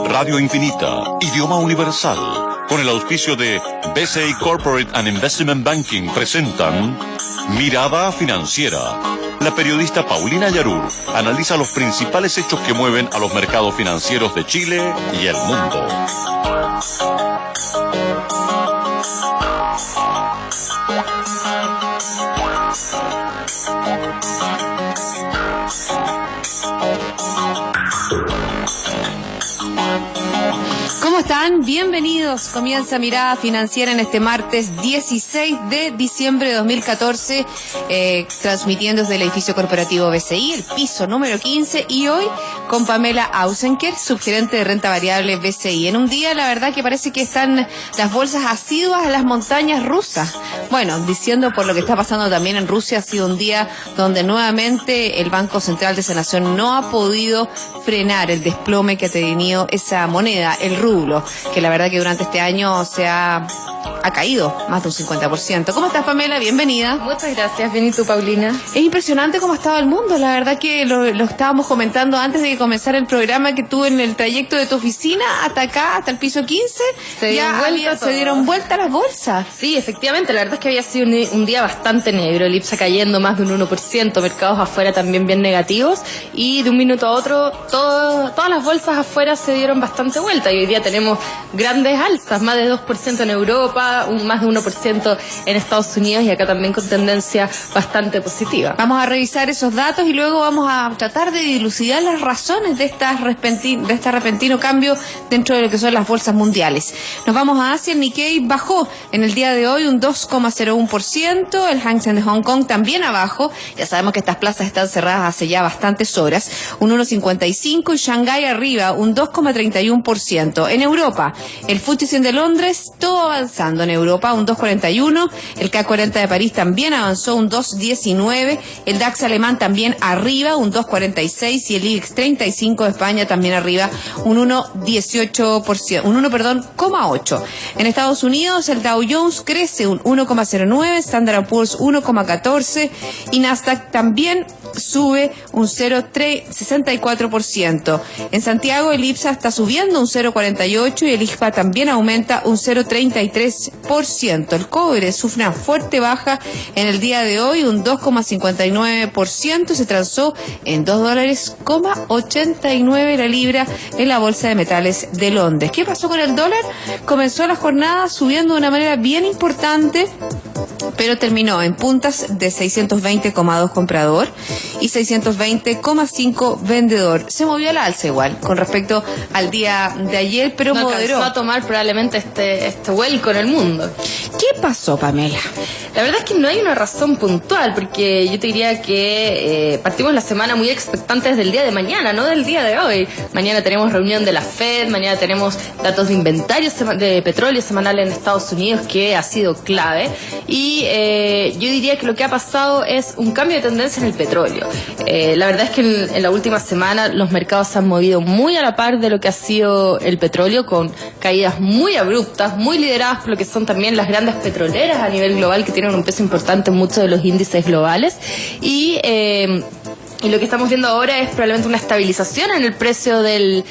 Radio Infinita, idioma universal, con el auspicio de BCI Corporate and Investment Banking presentan Mirada Financiera. La periodista Paulina Yarur analiza los principales hechos que mueven a los mercados financieros de Chile y el mundo. ¿Cómo están? Bienvenidos. Comienza Mirada Financiera en este martes 16 de diciembre de 2014, transmitiendo desde el edificio corporativo BCI, el piso número 15, y hoy con Pamela Ausenker, subgerente de renta variable BCI. En un día, la verdad, que parece que están las bolsas asiduas a las montañas rusas. Bueno, diciendo por lo que está pasando también en Rusia, ha sido un día donde nuevamente el Banco Central de esa nación no ha podido frenar el desplome que ha tenido esa moneda, el rublo, que la verdad que durante este año ha caído más de un 50%. ¿Cómo estás, Pamela? Bienvenida. Muchas gracias. Bien, ¿y tú, Paulina? Es impresionante cómo ha estado el mundo. La verdad que lo estábamos comentando antes de comenzar el programa, que tú en el trayecto de tu oficina hasta acá, hasta el piso 15, se dieron vuelta las bolsas. Sí, efectivamente. La verdad es que había sido un día bastante negro. El IPSA cayendo más de un 1%, mercados afuera también bien negativos, y de un minuto a otro todas las bolsas afuera se dieron bastante vuelta, y hoy día tenemos grandes alzas, más de 2% en Europa, más de 1% en Estados Unidos, y acá también con tendencia bastante positiva. Vamos a revisar esos datos y luego vamos a tratar de dilucidar las razones de este repentino cambio dentro de lo que son las bolsas mundiales. Nos vamos a Asia. El Nikkei bajó en el día de hoy un 2,01%, el Hang Seng de Hong Kong también abajo, ya sabemos que estas plazas están cerradas hace ya bastantes horas, un 1,55%, y Shanghái arriba un 2,31%. En Europa, el FTSE 100 de Londres, todo avanzando en Europa, un 2,41%, el CAC 40 de París también avanzó un 2,19%, el DAX alemán también arriba, un 2,46%, y el IBEX 35 de España también arriba, un 1,8%. En Estados Unidos, el Dow Jones crece un 1,09%, Standard & Poor's 1,14%, y Nasdaq también sube un 0,64%. En Santiago, el IPSA está subiendo un 0,48% y el IJPA también aumenta un 0,33%. El cobre sufre una fuerte baja en el día de hoy, un 2,59%, se transó en $2,89 la libra en la Bolsa de Metales de Londres. ¿Qué pasó con el dólar? Comenzó la jornada subiendo de una manera bien importante, pero terminó en puntas de 620,2 comprador y 620,5 vendedor. Se movió al alza igual con respecto al día de ayer, pero no moderó. Alcanzó a tomar probablemente este vuelco en el mundo. ¿Qué pasó, Pamela? La verdad es que no hay una razón puntual, porque yo te diría que partimos la semana muy expectantes del día de mañana, no del día de hoy. Mañana tenemos reunión de la Fed, mañana tenemos datos de inventarios de petróleo semanal en Estados Unidos, que ha sido clave, y yo diría que lo que ha pasado es un cambio de tendencia en el petróleo. La verdad es que en la última semana los mercados se han movido muy a la par de lo que ha sido el petróleo, con caídas muy abruptas, muy lideradas por lo que son también las grandes petroleras a nivel global, que tienen un peso importante en muchos de los índices globales, y lo que estamos viendo ahora es probablemente una estabilización en el precio del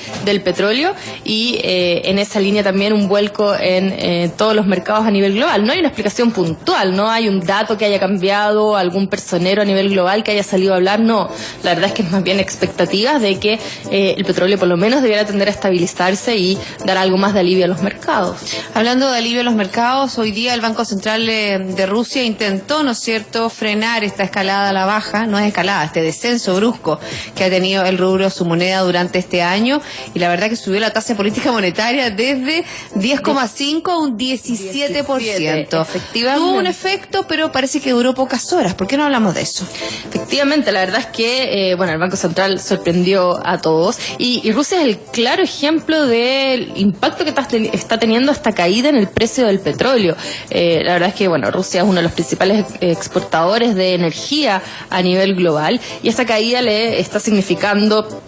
petróleo, y en esa línea también un vuelco en todos los mercados a nivel global. No hay una explicación puntual, no hay un dato que haya cambiado, algún personero a nivel global que haya salido a hablar, no. La verdad es que es más bien expectativas de que el petróleo por lo menos debiera tender a estabilizarse y dar algo más de alivio a los mercados. Hablando de alivio a los mercados, hoy día el Banco Central de Rusia intentó, ¿no es cierto?, frenar esta escalada a la baja, no es escalada, este descenso brusco que ha tenido el rublo, su moneda, durante este año, y la verdad que subió la tasa de política monetaria desde 10,5 a un 17%. Efectivamente. Tuvo un efecto, pero parece que duró pocas horas. ¿Por qué no hablamos de eso? Efectivamente, la verdad es que el Banco Central sorprendió a todos, y Rusia es el claro ejemplo del impacto que está teniendo esta caída en el precio del petróleo. La verdad es que Rusia es uno de los principales exportadores de energía a nivel global, y esta caída le está significando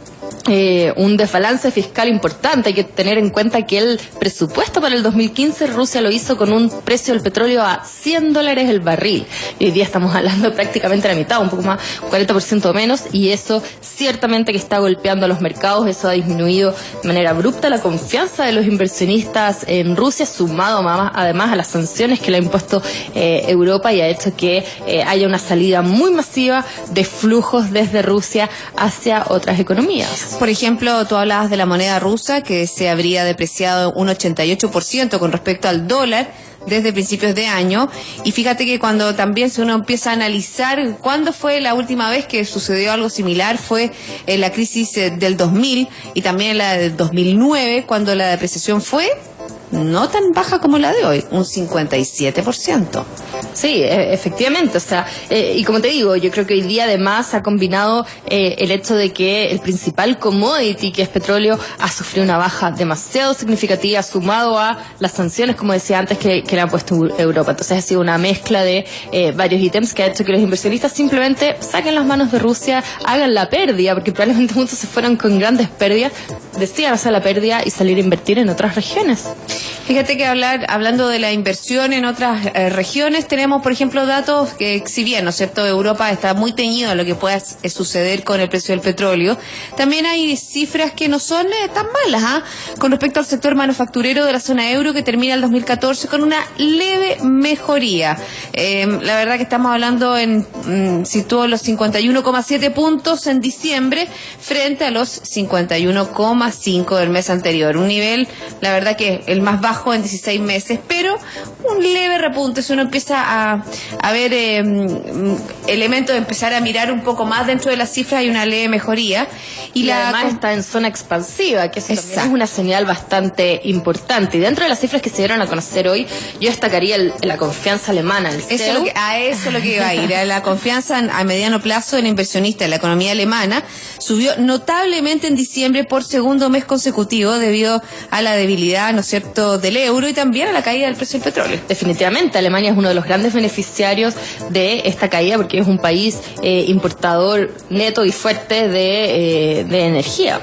un desbalance fiscal importante. Hay que tener en cuenta que el presupuesto para el 2015 Rusia lo hizo con un precio del petróleo a $100 el barril. Y hoy día estamos hablando prácticamente la mitad, un poco más, 40% menos, y eso ciertamente que está golpeando a los mercados. Eso ha disminuido de manera abrupta la confianza de los inversionistas en Rusia, sumado además a las sanciones que le ha impuesto Europa, y ha hecho que haya una salida muy masiva de flujos desde Rusia hacia otras economías. Por ejemplo, tú hablabas de la moneda rusa, que se habría depreciado un 88% con respecto al dólar desde principios de año, y fíjate que cuando también uno empieza a analizar cuándo fue la última vez que sucedió algo similar, fue la crisis del 2000 y también la del 2009, cuando la depreciación fue no tan baja como la de hoy, un 57%. Sí, efectivamente, o sea, y como te digo, yo creo que hoy día además ha combinado el hecho de que el principal commodity, que es petróleo, ha sufrido una baja demasiado significativa, sumado a las sanciones, como decía antes, que le ha puesto Europa. Entonces ha sido una mezcla de varios ítems que ha hecho que los inversionistas simplemente saquen las manos de Rusia, hagan la pérdida, porque probablemente muchos se fueron con grandes pérdidas, decidan hacer la pérdida y salir a invertir en otras regiones. Fíjate que hablando de la inversión en otras regiones, tenemos, por ejemplo, datos que, si bien, ¿no es cierto?, Europa está muy teñido a lo que pueda suceder con el precio del petróleo, también hay cifras que no son tan malas, con respecto al sector manufacturero de la zona euro, que termina el 2014 con una leve mejoría. La verdad que estamos hablando situó los 51,7 puntos en diciembre frente a los 51,5 del mes anterior. Un nivel, la verdad que el más bajo en 16 meses, pero un leve repunte. Si uno empieza a ver elementos de empezar a mirar un poco más dentro de las cifras, hay una leve mejoría. Y además está en zona expansiva, que eso también es una señal bastante importante. Y dentro de las cifras que se dieron a conocer hoy, yo destacaría la confianza alemana. A eso es lo que iba a ir. La confianza a mediano plazo del inversionista en la economía alemana subió notablemente en diciembre por segundo mes consecutivo, debido a la debilidad, ¿no es cierto?, del euro, y también a la caída del precio del petróleo. Definitivamente, Alemania es uno de los grandes beneficiarios de esta caída, porque es un país importador neto y fuerte de energía.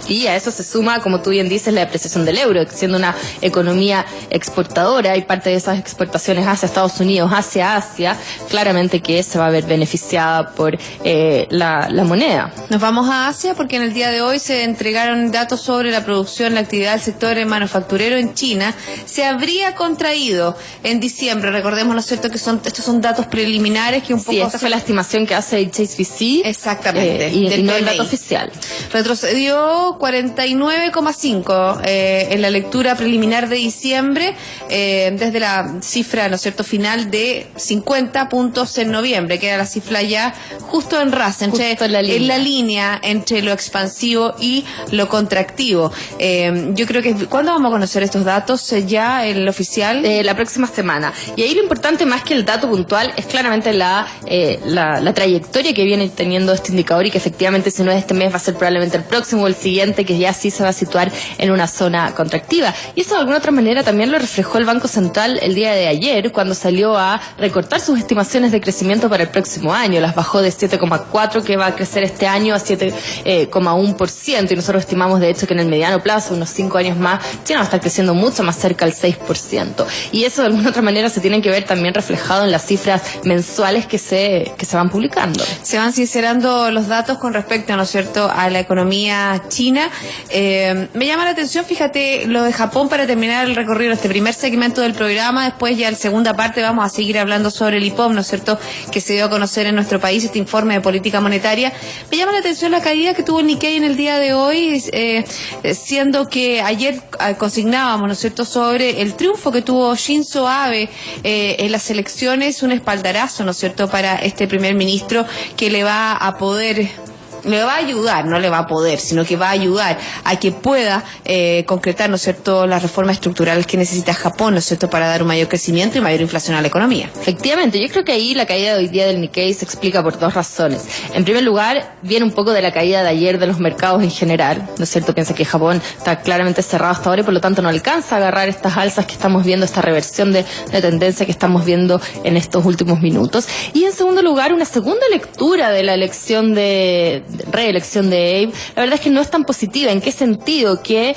Y a eso se suma, como tú bien dices, la depreciación del euro, siendo una economía exportadora, y parte de esas exportaciones hacia Estados Unidos, hacia Asia, claramente que se va a ver beneficiada por la moneda. Nos vamos a Asia, porque en el día de hoy se entregaron datos sobre la producción, la actividad del sector manufacturero en China. Se habría contraído en diciembre, recordemos, ¿no es cierto?, que estos son datos preliminares que un poco... Sí, esa fue la estimación que hace HSBC. Exactamente. Y no el dato oficial. Retrocedió 49,5 en la lectura preliminar de diciembre, desde la cifra, ¿no es cierto?, final de 50 puntos en noviembre, que era la cifra ya justo en ras, en la línea entre lo expansivo y lo contractivo. Yo creo que, ¿cuándo vamos a conocer estos datos? Ya el oficial. La próxima semana. Y ahí lo importante, más que el dato puntual, es claramente la trayectoria que viene teniendo este indicador, y que efectivamente, si no es este mes, va a ser probablemente el próximo o el siguiente, que ya sí se va a situar en una zona contractiva. Y eso de alguna otra manera también lo reflejó el Banco Central el día de ayer, cuando salió a recortar sus estimaciones de crecimiento para el próximo año. Las bajó de 7,4, que va a crecer este año, a 7,1%, y nosotros estimamos de hecho que en el mediano plazo, unos 5 años más, China va a estar creciendo mucho más, cerca al 6%. Y eso de alguna otra manera se tiene que ver también reflejado en las cifras mensuales que se van publicando. Se van sincerando los datos con respecto, ¿no es cierto?, a la economía china. Me llama la atención, fíjate, lo de Japón, para terminar el recorrido, este primer segmento del programa. Después, ya en la segunda parte, vamos a seguir hablando sobre el IPOM, ¿no es cierto?, que se dio a conocer en nuestro país, este informe de política monetaria. Me llama la atención la caída que tuvo el Nikkei en el día de hoy, siendo que ayer consignábamos, ¿no es cierto?, sobre el triunfo que tuvo Shinzo Abe en las elecciones, un espaldarazo, ¿no es cierto?, para este primer ministro, que le va a ayudar, no le va a poder, sino que va a ayudar a que pueda concretar, ¿no es cierto?, las reformas estructurales que necesita Japón, ¿no es cierto?, para dar un mayor crecimiento y mayor inflación a la economía. Efectivamente, yo creo que ahí la caída de hoy día del Nikkei se explica por dos razones. En primer lugar, viene un poco de la caída de ayer de los mercados en general, ¿no es cierto? Piensa que Japón está claramente cerrado hasta ahora y por lo tanto no alcanza a agarrar estas alzas que estamos viendo, esta reversión de tendencia que estamos viendo en estos últimos minutos. Y en segundo lugar, una segunda lectura de la elección de reelección de Abe, la verdad es que no es tan positiva. ¿En qué sentido? Que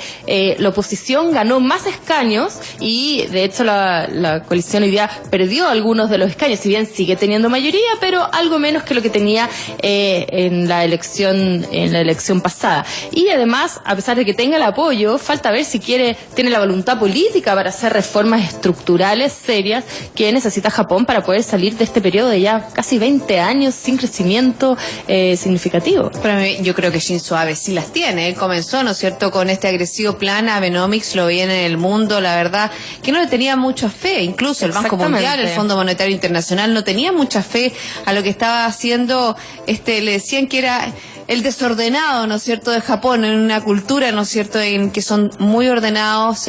la oposición ganó más escaños y de hecho la coalición hoy día perdió algunos de los escaños, si bien sigue teniendo mayoría, pero algo menos que lo que tenía en la elección pasada. Y además, a pesar de que tenga el apoyo, falta ver si tiene la voluntad política para hacer reformas estructurales serias que necesita Japón para poder salir de este periodo de ya casi 20 años sin crecimiento significativo. Pero yo creo que Shinzo Abe sí las tiene. Él comenzó, ¿no es cierto?, con este agresivo plan Abenomics, lo veían en el mundo, la verdad, que no le tenía mucha fe. Incluso el Banco Mundial, el Fondo Monetario Internacional no tenía mucha fe a lo que estaba haciendo. Le decían que era el desordenado, ¿no es cierto?, de Japón, en una cultura, ¿no es cierto?, en que son muy ordenados,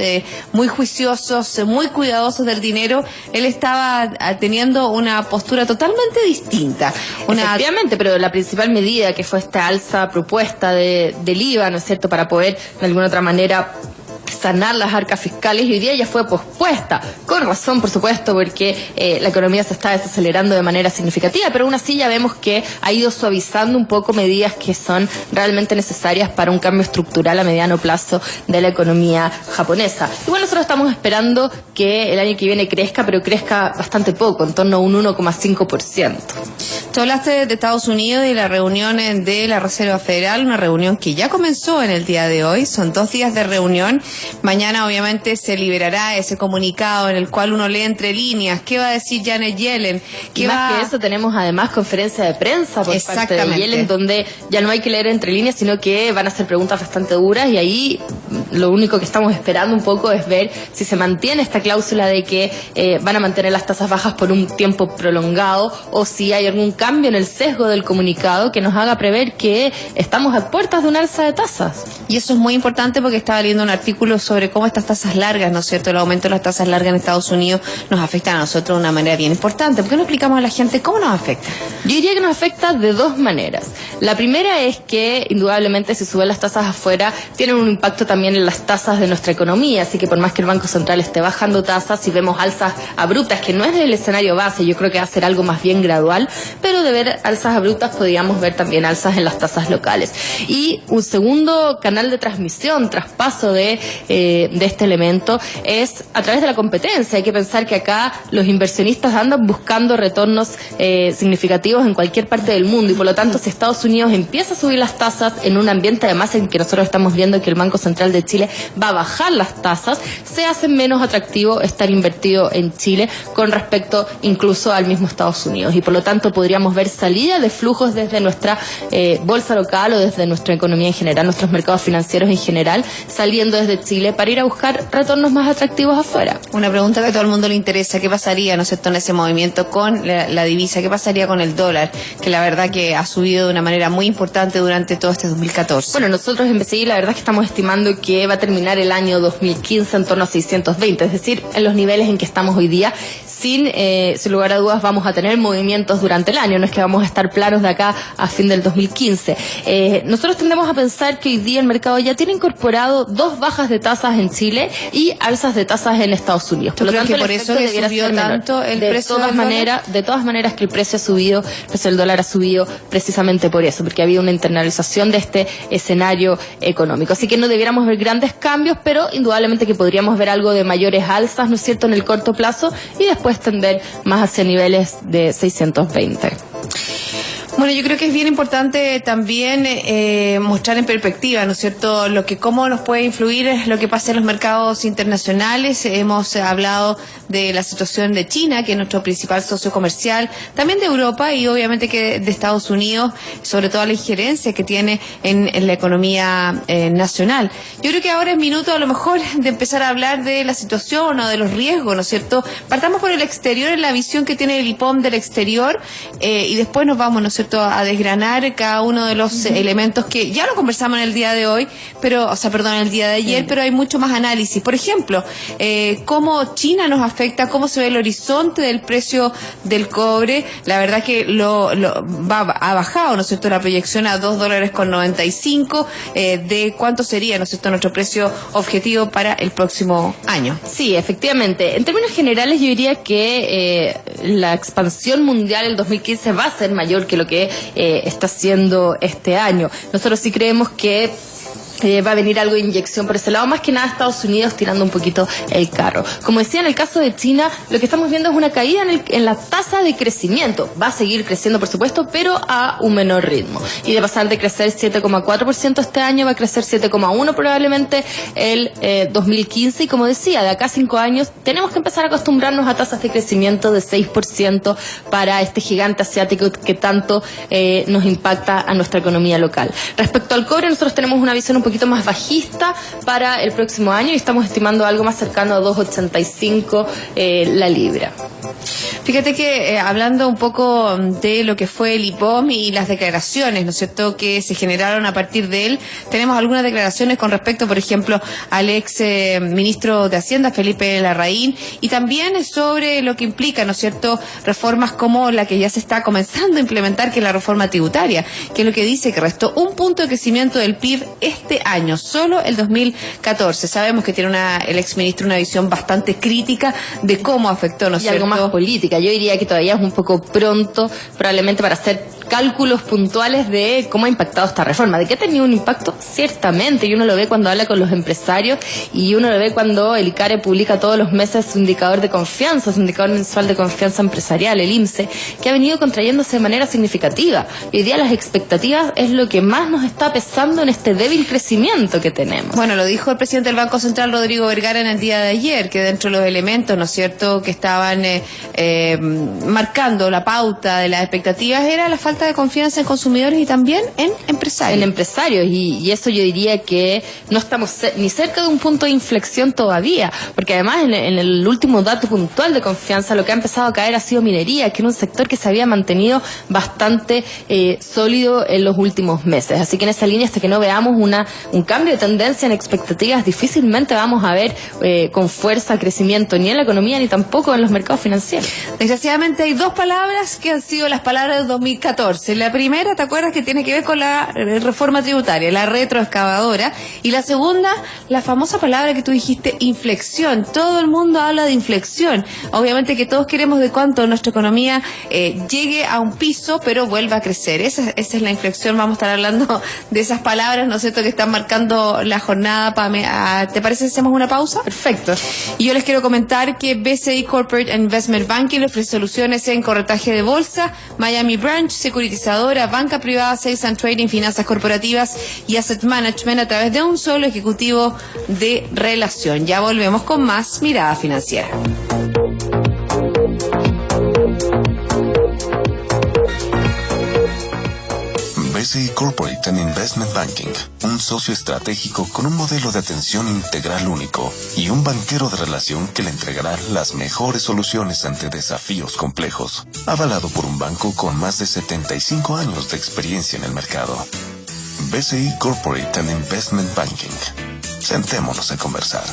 muy juiciosos, muy cuidadosos del dinero. Él estaba teniendo una postura totalmente distinta. Efectivamente, pero la principal medida que fue esta alza propuesta del IVA, ¿no es cierto?, para poder de alguna otra manera sanar las arcas fiscales, y hoy día ya fue pospuesta, con razón por supuesto, porque la economía se está desacelerando de manera significativa, pero aún así ya vemos que ha ido suavizando un poco medidas que son realmente necesarias para un cambio estructural a mediano plazo de la economía japonesa. Igual nosotros estamos esperando que el año que viene crezca, pero crezca bastante poco, en torno a un 1,5%. Tú hablaste de Estados Unidos y la reunión de la Reserva Federal, una reunión que ya comenzó en el día de hoy, son 2 días de reunión. Mañana obviamente se liberará ese comunicado en el cual uno lee entre líneas qué va a decir Janet Yellen. Más que eso tenemos además conferencia de prensa por parte de Yellen, donde ya no hay que leer entre líneas, sino que van a hacer preguntas bastante duras, y ahí lo único que estamos esperando un poco es ver si se mantiene esta cláusula de que van a mantener las tasas bajas por un tiempo prolongado, o si hay algún cambio en el sesgo del comunicado que nos haga prever que estamos a puertas de un alza de tasas. Y eso es muy importante porque estaba leyendo un artículo sobre cómo estas tasas largas, ¿no es cierto?, el aumento de las tasas largas en Estados Unidos nos afecta a nosotros de una manera bien importante. ¿Por qué no explicamos a la gente cómo nos afecta? Yo diría que nos afecta de 2 maneras. La primera es que indudablemente si suben las tasas afuera tienen un impacto también en las tasas de nuestra economía, así que por más que el Banco Central esté bajando tasas, si vemos alzas abruptas, que no es el escenario base, yo creo que va a ser algo más bien gradual, pero de ver alzas abruptas podríamos ver también alzas en las tasas locales. Y un segundo canal de transmisión, traspaso de este elemento es a través de la competencia. Hay que pensar que acá los inversionistas andan buscando retornos significativos en cualquier parte del mundo, y por lo tanto si Estados Unidos empieza a subir las tasas en un ambiente además en que nosotros estamos viendo que el Banco Central de Chile va a bajar las tasas, se hace menos atractivo estar invertido en Chile con respecto incluso al mismo Estados Unidos, y por lo tanto podríamos ver salida de flujos desde nuestra bolsa local o desde nuestra economía en general, nuestros mercados financieros en general, saliendo desde Chile para ir a buscar retornos más atractivos afuera. Una pregunta que a todo el mundo le interesa: ¿qué pasaría, no es cierto, en ese movimiento con la divisa? ¿Qué pasaría con el dólar? Que la verdad que ha subido de una manera muy importante durante todo este 2014. Bueno, nosotros en BCI la verdad es que estamos estimando que va a terminar el año 2015 en torno a 620, es decir, en los niveles en que estamos hoy día. Sin lugar a dudas vamos a tener movimientos durante el año, no es que vamos a estar planos de acá a fin del 2015. Nosotros tendemos a pensar que hoy día el mercado ya tiene incorporado 2 bajas de tasas en Chile y alzas de tasas en Estados Unidos. Por lo tanto, que por eso subió tanto el precio del dólar. De todas maneras que el precio ha subido, el precio del dólar ha subido precisamente por eso, porque ha habido una internalización de este escenario económico. Así que no debiéramos ver grandes cambios, pero indudablemente que podríamos ver algo de mayores alzas, ¿no es cierto?, en el corto plazo, y después tender más hacia niveles de 620. Bueno, yo creo que es bien importante también mostrar en perspectiva, ¿no es cierto?, cómo nos puede influir lo que pasa en los mercados internacionales. Hemos hablado de la situación de China, que es nuestro principal socio comercial, también de Europa y obviamente que de Estados Unidos, sobre todo la injerencia que tiene en la economía nacional. Yo creo que ahora es minuto a lo mejor de empezar a hablar de la situación o de los riesgos, ¿no es cierto? Partamos por el exterior, en la visión que tiene el IPOM del exterior, y después nos vamos, ¿no es cierto?, a desgranar cada uno de los elementos que ya lo conversamos en el día de hoy, en el día de ayer, pero hay mucho más análisis. Por ejemplo, cómo China nos afecta, cómo se ve el horizonte del precio del cobre. La verdad que ha bajado, ¿no es cierto?, la proyección a $2.95, de cuánto sería, ¿no es cierto?, nuestro precio objetivo para el próximo año. Sí, efectivamente. En términos generales yo diría que la expansión mundial el 2015 va a ser mayor que lo que que está haciendo este año. Nosotros sí creemos que va a venir algo de inyección por ese lado, más que nada Estados Unidos tirando un poquito el carro. Como decía, en el caso de China, lo que estamos viendo es una caída en la tasa de crecimiento. Va a seguir creciendo, por supuesto, pero a un menor ritmo. Y de pasar de crecer 7,4% este año, va a crecer 7,1% probablemente el 2015. Y como decía, de acá a 5 años tenemos que empezar a acostumbrarnos a tasas de crecimiento de 6% para este gigante asiático que tanto nos impacta a nuestra economía local. Respecto al cobre, nosotros tenemos una visión un poquito más bajista para el próximo año y estamos estimando algo más cercano a 2,85 la libra. Fíjate que hablando un poco de lo que fue el IPOM y las declaraciones, ¿no es cierto?, que se generaron a partir de él, tenemos algunas declaraciones con respecto, por ejemplo, al ex ministro de Hacienda, Felipe Larraín, y también sobre lo que implica, ¿no es cierto?, reformas como la que ya se está comenzando a implementar, que es la reforma tributaria, que es lo que dice que restó 1 punto de crecimiento del PIB este año, solo el 2014. Sabemos que tiene el ex ministro una visión bastante crítica de cómo afectó, ¿no es cierto?, algo más política. Yo diría que todavía es un poco pronto, probablemente para hacer cálculos puntuales de cómo ha impactado esta reforma. ¿De qué ha tenido un impacto? Ciertamente, y uno lo ve cuando habla con los empresarios y uno lo ve cuando el ICARE publica todos los meses su indicador de confianza, su indicador mensual de confianza empresarial, el IMSE, que ha venido contrayéndose de manera significativa. Hoy día las expectativas es lo que más nos está pesando en este débil crecimiento que tenemos. Bueno, lo dijo el presidente del Banco Central, Rodrigo Vergara, en el día de ayer, que dentro de los elementos, ¿no es cierto?, que estaban marcando la pauta de las expectativas era la falta de confianza en consumidores y también en empresarios. En empresarios, y eso yo diría que no estamos ni cerca de un punto de inflexión todavía, porque además en el último dato puntual de confianza lo que ha empezado a caer ha sido minería, que era un sector que se había mantenido bastante sólido en los últimos meses. Así que en esa línea, hasta que no veamos un cambio de tendencia en expectativas, difícilmente vamos a ver con fuerza crecimiento ni en la economía ni tampoco en los mercados financieros. Desgraciadamente hay 2 palabras que han sido las palabras del 2014. La primera, ¿te acuerdas?, que tiene que ver con la reforma tributaria, la retroexcavadora, y la segunda, la famosa palabra que tú dijiste, inflexión. Todo el mundo habla de inflexión. Obviamente que todos queremos de cuánto nuestra economía llegue a un piso, pero vuelva a crecer. Esa es la inflexión. Vamos a estar hablando de esas palabras, ¿no es cierto?, que están marcando la jornada. ¿Te parece si hacemos una pausa? Perfecto. Y yo les quiero comentar que BCI Corporate Investment Banking ofrece soluciones en corretaje de bolsa, Miami Branch, securitizadora, banca privada, sales and trading, finanzas corporativas y asset management a través de un solo ejecutivo de relación. Ya volvemos con más Mirada Financiera. BCI Corporate and Investment Banking, un socio estratégico con un modelo de atención integral único y un banquero de relación que le entregará las mejores soluciones ante desafíos complejos, avalado por un banco con más de 75 años de experiencia en el mercado. BCI Corporate and Investment Banking. Sentémonos a conversar.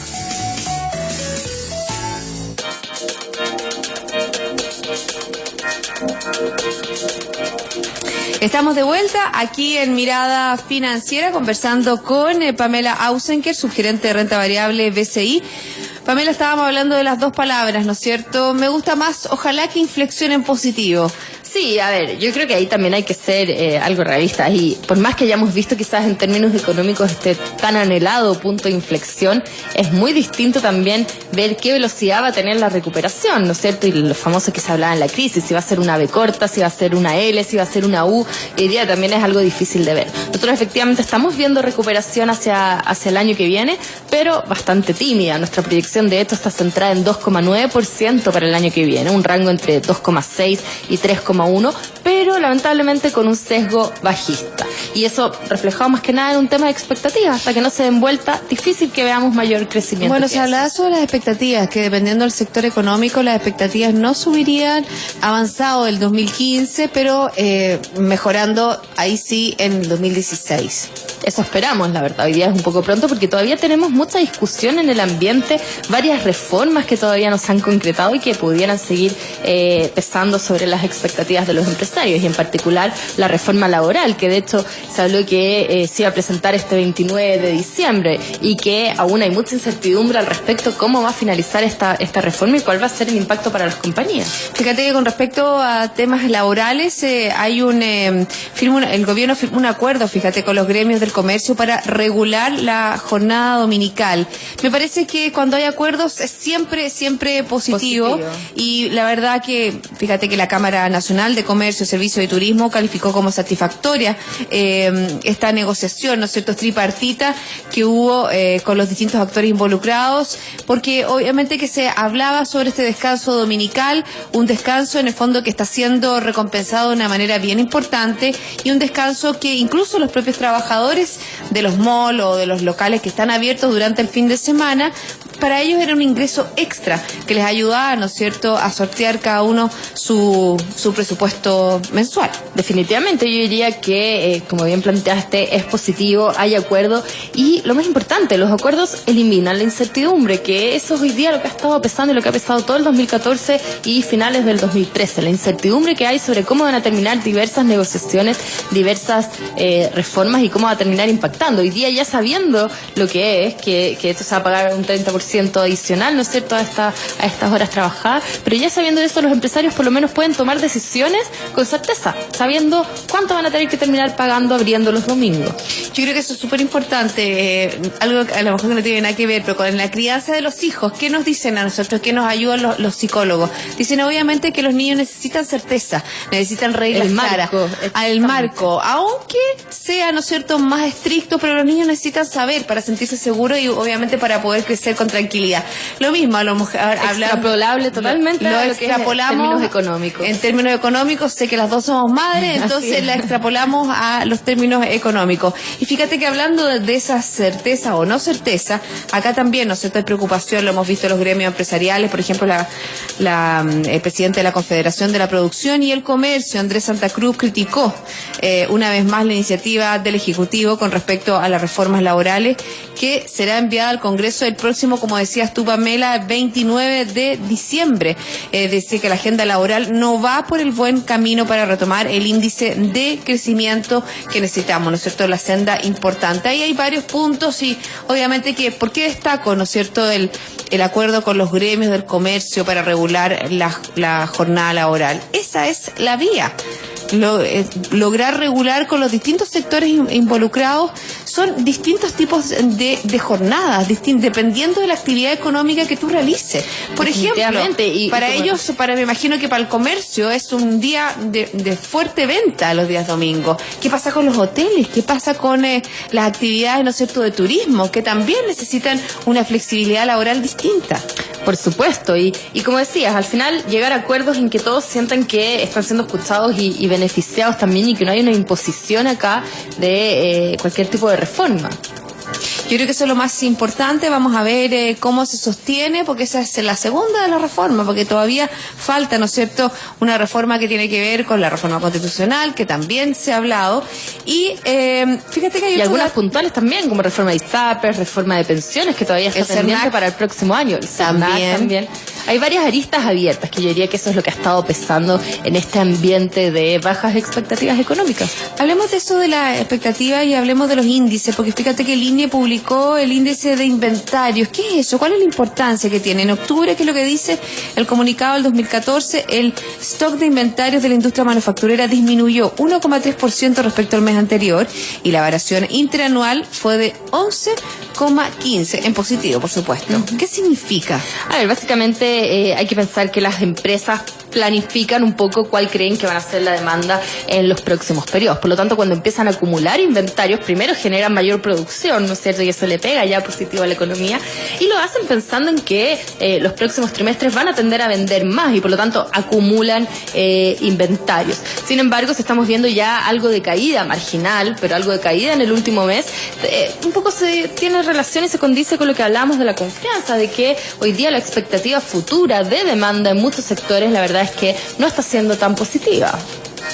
Estamos de vuelta aquí en Mirada Financiera conversando con Pamela Ausenker, subgerente de renta variable BCI. Pamela, estábamos hablando de las 2 palabras, ¿no es cierto? Me gusta más, ojalá que inflexione en positivo. Sí, a ver, yo creo que ahí también hay que ser algo realista y por más que hayamos visto quizás en términos económicos este tan anhelado punto de inflexión, es muy distinto también ver qué velocidad va a tener la recuperación, ¿no es cierto? Y lo famoso que se hablaba en la crisis, si va a ser una V corta, si va a ser una L, si va a ser una U, hoy día también es algo difícil de ver. Nosotros efectivamente estamos viendo recuperación hacia el año que viene, pero bastante tímida. Nuestra proyección de esto está centrada en 2,9% para el año que viene, un rango entre 2,6 y 3,1%, pero lamentablemente con un sesgo bajista. Y eso reflejado más que nada en un tema de expectativas. Hasta que no se den vuelta, difícil que veamos mayor crecimiento. Bueno, se hablaba sobre las expectativas, que dependiendo del sector económico, las expectativas no subirían avanzado del 2015, pero mejorando ahí sí en el 2016. Eso esperamos, la verdad. Hoy día es un poco pronto porque todavía tenemos mucha discusión en el ambiente, varias reformas que todavía no se han concretado y que pudieran seguir pesando sobre las expectativas de los empresarios, y en particular la reforma laboral, que de hecho se habló que se iba a presentar este 29 de diciembre y que aún hay mucha incertidumbre al respecto cómo va a finalizar esta reforma y cuál va a ser el impacto para las compañías. Fíjate que con respecto a temas laborales, hay el gobierno firmó un acuerdo, fíjate, con los gremios del comercio para regular la jornada dominical. Me parece que cuando hay acuerdos es siempre positivo. Y la verdad que, fíjate que la Cámara Nacional de Comercio, Servicio y Turismo calificó como satisfactoria esta negociación, ¿no es cierto?, tripartita que hubo con los distintos actores involucrados, porque obviamente que se hablaba sobre este descanso dominical, un descanso en el fondo que está siendo recompensado de una manera bien importante, y un descanso que incluso los propios trabajadores de los malls o de los locales que están abiertos durante el fin de semana, para ellos era un ingreso extra que les ayudaba, ¿no es cierto?, a sortear cada uno su presupuesto mensual. Definitivamente yo diría que, como bien planteaste, es positivo, hay acuerdo, y lo más importante, los acuerdos eliminan la incertidumbre, que eso es hoy día lo que ha estado pesando y lo que ha pesado todo el 2014 y finales del 2013, la incertidumbre que hay sobre cómo van a terminar diversas negociaciones, diversas reformas y cómo va a terminar impactando. Hoy día ya sabiendo lo que es, que esto se va a pagar un 30% adicional, ¿no es cierto?, a estas horas trabajadas, pero ya sabiendo eso, los empresarios por lo menos pueden tomar decisiones con certeza, sabiendo cuánto van a tener que terminar pagando abriendo los domingos. Yo creo que eso es súper importante, algo que a lo mejor no tiene nada que ver, pero con la crianza de los hijos, ¿qué nos dicen a nosotros? ¿Qué nos ayudan los psicólogos? Dicen obviamente que los niños necesitan certeza, necesitan reglas claras, al marco, aunque sea, ¿no es cierto?, más estricto, pero los niños necesitan saber para sentirse seguros y obviamente para poder crecer con tranquilidad. Lo mismo, a lo mejor extrapolable totalmente lo a lo que extrapolamos es en términos económicos. En términos económicos, sé que las dos somos madres, entonces la extrapolamos a los términos económicos. Y fíjate que hablando de esa certeza o no certeza, acá también, ¿no es cierto?, hay preocupación, lo hemos visto en los gremios empresariales, por ejemplo, el presidente de la Confederación de la Producción y el Comercio, Andrés Santa Cruz, criticó una vez más la iniciativa del Ejecutivo con respecto a las reformas laborales, que será enviada al Congreso el próximo, como decías tú, Pamela, 29 de diciembre. Dice que la agenda laboral no va por el buen camino para retomar el índice de crecimiento que necesitamos, ¿no es cierto?, la senda importante. Ahí hay varios puntos y obviamente que, ¿por qué destaco, ¿no es cierto?, el acuerdo con los gremios del comercio para regular la jornada laboral? Esa es la vía. Lograr regular con los distintos sectores involucrados. Son distintos tipos de jornadas, dependiendo de la actividad económica que tú realices. Por ejemplo, me imagino que para el comercio es un día de fuerte venta los días domingos. ¿Qué pasa con los hoteles? ¿Qué pasa con las actividades, ¿no es cierto?, de turismo, que también necesitan una flexibilidad laboral distinta? Por supuesto, y como decías, al final llegar a acuerdos en que todos sientan que están siendo escuchados y beneficiados también, y que no hay una imposición acá de cualquier tipo de reforma. Yo creo que eso es lo más importante. Vamos a ver cómo se sostiene, porque esa es la segunda de la reforma, porque todavía falta, ¿no es cierto?, una reforma que tiene que ver con la reforma constitucional, que también se ha hablado, y fíjate que hay algunas puntuales también, como reforma de ISAPRES, reforma de pensiones, que todavía está pendiente para el próximo año. El también. Hay varias aristas abiertas, que yo diría que eso es lo que ha estado pesando en este ambiente de bajas expectativas económicas. Hablemos de eso de la expectativa y hablemos de los índices, porque fíjate que el INE publicó el índice de inventarios. ¿Qué es eso? ¿Cuál es la importancia que tiene? En octubre, ¿qué es lo que dice el comunicado del 2014? El stock de inventarios de la industria manufacturera disminuyó 1,3% respecto al mes anterior, y la variación interanual fue de 11,15%, en positivo, por supuesto. ¿Qué significa? A ver, básicamente hay que pensar que las empresas planifican un poco cuál creen que van a ser la demanda en los próximos periodos. Por lo tanto, cuando empiezan a acumular inventarios, primero generan mayor producción, ¿no es cierto? Y eso le pega ya positivo a la economía. Y lo hacen pensando en que los próximos trimestres van a tender a vender más y por lo tanto acumulan inventarios. Sin embargo, si estamos viendo ya algo de caída marginal, pero algo de caída en el último mes, un poco se tiene relación y se condice con lo que hablamos de la confianza, de que hoy día la expectativa futura de demanda en muchos sectores, la verdad es que no está siendo tan positiva.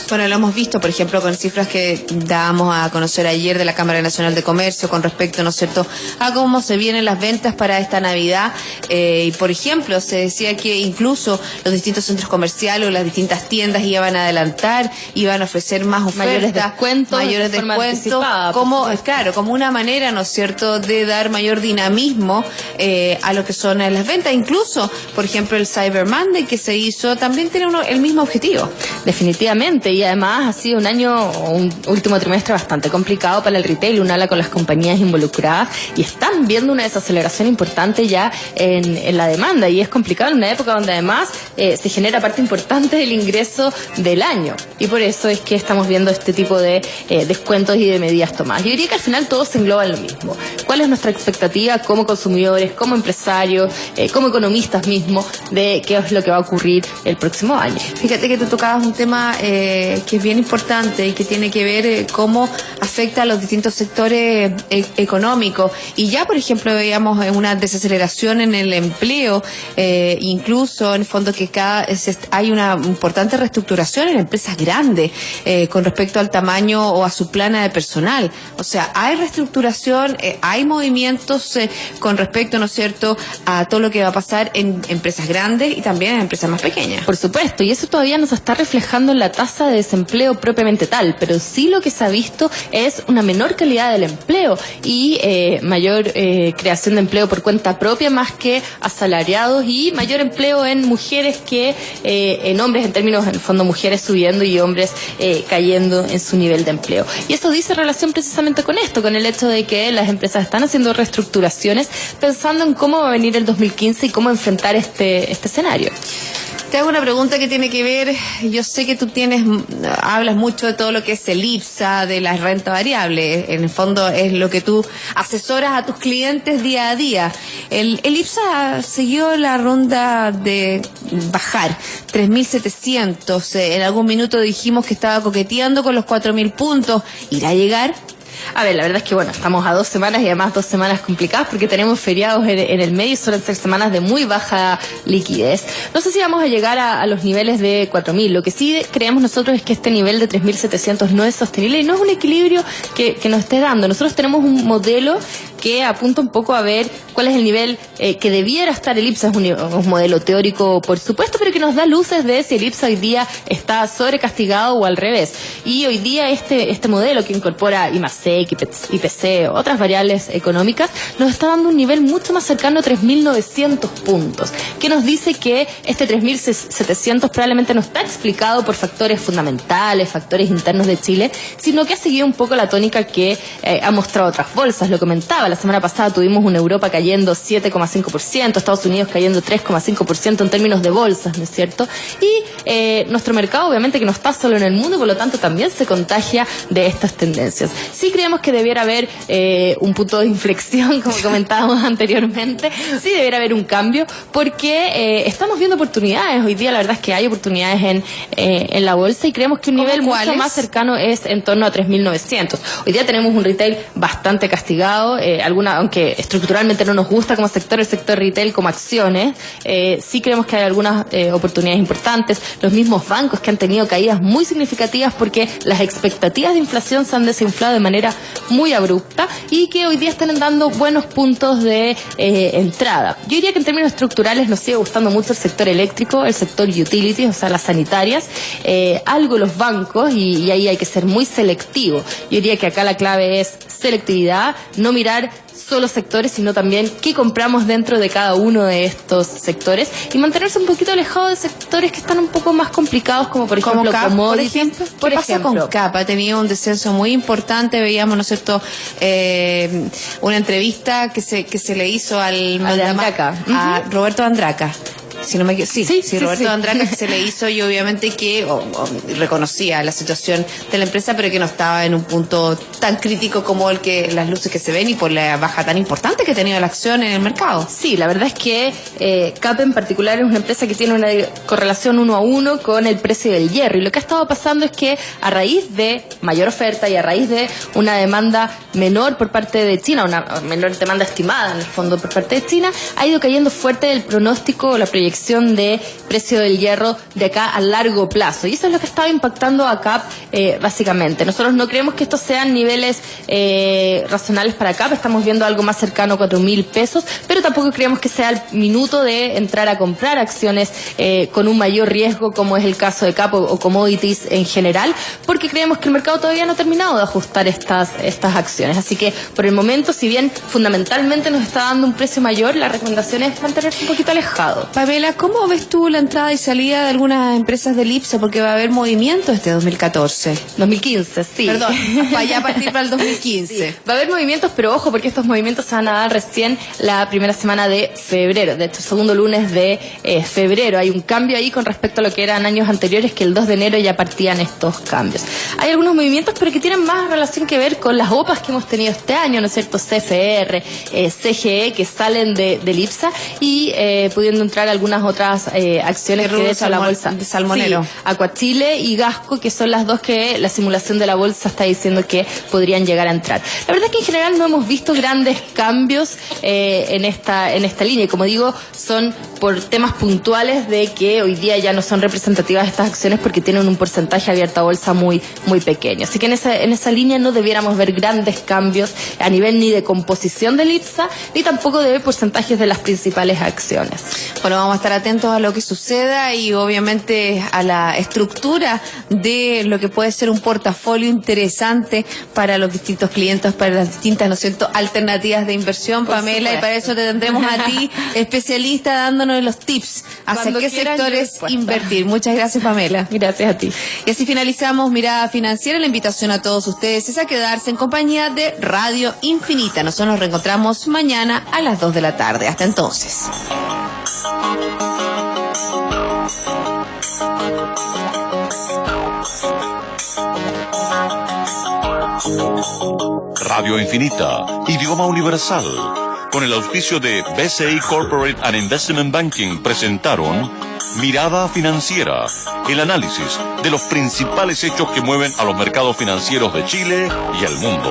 Bueno, lo hemos visto, por ejemplo, con cifras que dábamos a conocer ayer de la Cámara Nacional de Comercio con respecto, ¿no es cierto?, a cómo se vienen las ventas para esta Navidad. Y, por ejemplo, se decía que incluso los distintos centros comerciales o las distintas tiendas iban a adelantar, iban a ofrecer más ofertas, mayores descuentos, como, claro, como una manera, ¿no es cierto?, de dar mayor dinamismo a lo que son las ventas. Incluso, por ejemplo, el Cyber Monday que se hizo también tiene el mismo objetivo. Definitivamente, y además ha sido un año, un último trimestre bastante complicado para el retail. Uno habla con las compañías involucradas y están viendo una desaceleración importante ya en la demanda, y es complicado en una época donde además se genera parte importante del ingreso del año, y por eso es que estamos viendo este tipo de descuentos y de medidas tomadas. Yo diría que al final todo se engloba en lo mismo. ¿Cuál es nuestra expectativa como consumidores, como empresarios, como economistas mismos, de qué es lo que va a ocurrir el próximo año? Fíjate que tú tocabas un tema que es bien importante y que tiene que ver cómo afecta a los distintos sectores económicos. Y ya, por ejemplo, veíamos una desaceleración en el empleo, incluso en el fondo que hay una importante reestructuración en empresas grandes con respecto al tamaño o a su plana de personal. O sea, hay reestructuración, hay movimientos con respecto, ¿no es cierto?, a todo lo que va a pasar en empresas grandes y también en empresas más pequeñas. Por supuesto, y eso todavía no se está reflejando en la tasa de desempleo propiamente tal, pero sí lo que se ha visto es una menor calidad del empleo y mayor creación de empleo por cuenta propia más que asalariados, y mayor empleo en mujeres que en hombres, en términos, en el fondo, mujeres subiendo y hombres cayendo en su nivel de empleo. Y eso dice relación precisamente con esto, con el hecho de que las empresas están haciendo reestructuraciones pensando en cómo va a venir el 2015 y cómo enfrentar este escenario. Te hago una pregunta que tiene que ver, yo sé que tú hablas mucho de todo lo que es el IPSA, de la renta variable, en el fondo es lo que tú asesoras a tus clientes día a día. El IPSA siguió la ronda de bajar, 3.700, en algún minuto dijimos que estaba coqueteando con los 4.000 puntos, ¿irá a llegar? A ver, la verdad es que bueno, estamos a 2 semanas y además 2 semanas complicadas porque tenemos feriados en el medio y suelen ser semanas de muy baja liquidez. No sé si vamos a llegar a los niveles de 4.000. Lo que sí creemos nosotros es que este nivel de 3.700 no es sostenible y no es un equilibrio que nos esté dando. Nosotros tenemos un modelo que apunta un poco a ver cuál es el nivel que debiera estar el IPSA. Es un modelo teórico, por supuesto, pero que nos da luces de si el IPSA hoy día está sobrecastigado o al revés. Y hoy día este modelo que incorpora IMASEC, IPC, otras variables económicas, nos está dando un nivel mucho más cercano a 3.900 puntos, que nos dice que este 3.700 probablemente no está explicado por factores fundamentales, factores internos de Chile, sino que ha seguido un poco la tónica que ha mostrado otras bolsas. Lo comentaba, la semana pasada tuvimos una Europa cayendo 7,5%, Estados Unidos cayendo 3,5% en términos de bolsas, ¿no es cierto? Y nuestro mercado obviamente que no está solo en el mundo, por lo tanto también se contagia de estas tendencias. Sí creemos que debiera haber un punto de inflexión, como comentábamos anteriormente, sí debiera haber un cambio, porque estamos viendo oportunidades. Hoy día la verdad es que hay oportunidades en la bolsa y creemos que un nivel mucho más cercano es en torno a 3.900. Hoy día tenemos un retail bastante castigado, aunque estructuralmente no nos gusta como sector, el sector retail como acciones, sí creemos que hay algunas oportunidades importantes. Los mismos bancos que han tenido caídas muy significativas porque las expectativas de inflación se han desinflado de manera muy abrupta y que hoy día están dando buenos puntos de entrada. Yo diría que en términos estructurales nos sigue gustando mucho el sector eléctrico, el sector utilities, o sea, las sanitarias, algo los bancos, y ahí hay que ser muy selectivo. Yo diría que acá la clave es selectividad, no mirar solo sectores, sino también qué compramos dentro de cada uno de estos sectores y mantenerse un poquito alejado de sectores que están un poco más complicados, como por ejemplo CAP, commodities. ¿Qué pasa con CAP? Ha tenido un descenso muy importante. Veíamos, ¿no es cierto?, una entrevista que se le hizo a Roberto Andraca. Si no me Roberto Andraca, que se le hizo, y obviamente que reconocía la situación de la empresa, pero que no estaba en un punto tan crítico como las luces que se ven y por la baja tan importante que ha tenido la acción en el mercado. Sí, la verdad es que CAP en particular es una empresa que tiene una correlación 1 a 1 con el precio del hierro, y lo que ha estado pasando es que a raíz de mayor oferta y a raíz de una demanda menor por parte de China, una menor demanda estimada en el fondo por parte de China, ha ido cayendo fuerte el pronóstico o la proyección proyección de precio del hierro de acá a largo plazo. Y eso es lo que estaba impactando a CAP básicamente. Nosotros no creemos que estos sean niveles razonales para CAP, estamos viendo algo más cercano a 4.000 pesos, pero tampoco creemos que sea el minuto de entrar a comprar acciones con un mayor riesgo, como es el caso de CAP o commodities en general, porque creemos que el mercado todavía no ha terminado de ajustar estas acciones. Así que por el momento, si bien fundamentalmente nos está dando un precio mayor, la recomendación es mantenerse un poquito alejado. Pamela, ¿cómo ves tú la entrada y salida de algunas empresas del IPSA? Porque va a haber movimiento este 2014. 2015, sí. Perdón, ya a partir para el 2015. Sí. Va a haber movimientos, pero ojo, porque estos movimientos se van a dar recién la primera semana de febrero, de hecho, segundo lunes de febrero. Hay un cambio ahí con respecto a lo que eran años anteriores, que el 2 de enero ya partían estos cambios. Hay algunos movimientos, pero que tienen más relación que ver con las OPAs que hemos tenido este año, ¿no es cierto? CFR, CGE, que salen del IPSA y pudiendo entrar algunas otras acciones que de hecho la bolsa de Salmonero. Sí, Aquachile y Gasco, que son las dos que la simulación de la bolsa está diciendo que podrían llegar a entrar. La verdad es que en general no hemos visto grandes cambios en esta línea, y como digo, son por temas puntuales de que hoy día ya no son representativas estas acciones porque tienen un porcentaje abierto a bolsa muy pequeño. Así que en esa línea no debiéramos ver grandes cambios a nivel ni de composición del IPSA, ni tampoco de porcentajes de las principales acciones. Bueno, vamos a estar atentos a lo que suceda y obviamente a la estructura de lo que puede ser un portafolio interesante para los distintos clientes, para las distintas, ¿no es cierto?, alternativas de inversión, Pamela, y para eso te tendremos a ti, especialista, dándonos los tips hacia qué sectores invertir. Muchas gracias, Pamela. Gracias a ti. Y así finalizamos Mirada Financiera. La invitación a todos ustedes es a quedarse en compañía de Radio Infinita. Nosotros nos reencontramos mañana a las 2 de la tarde. Hasta entonces. Radio Infinita, idioma universal. Con el auspicio de BCI Corporate and Investment Banking presentaron Mirada Financiera, el análisis de los principales hechos que mueven a los mercados financieros de Chile y el mundo.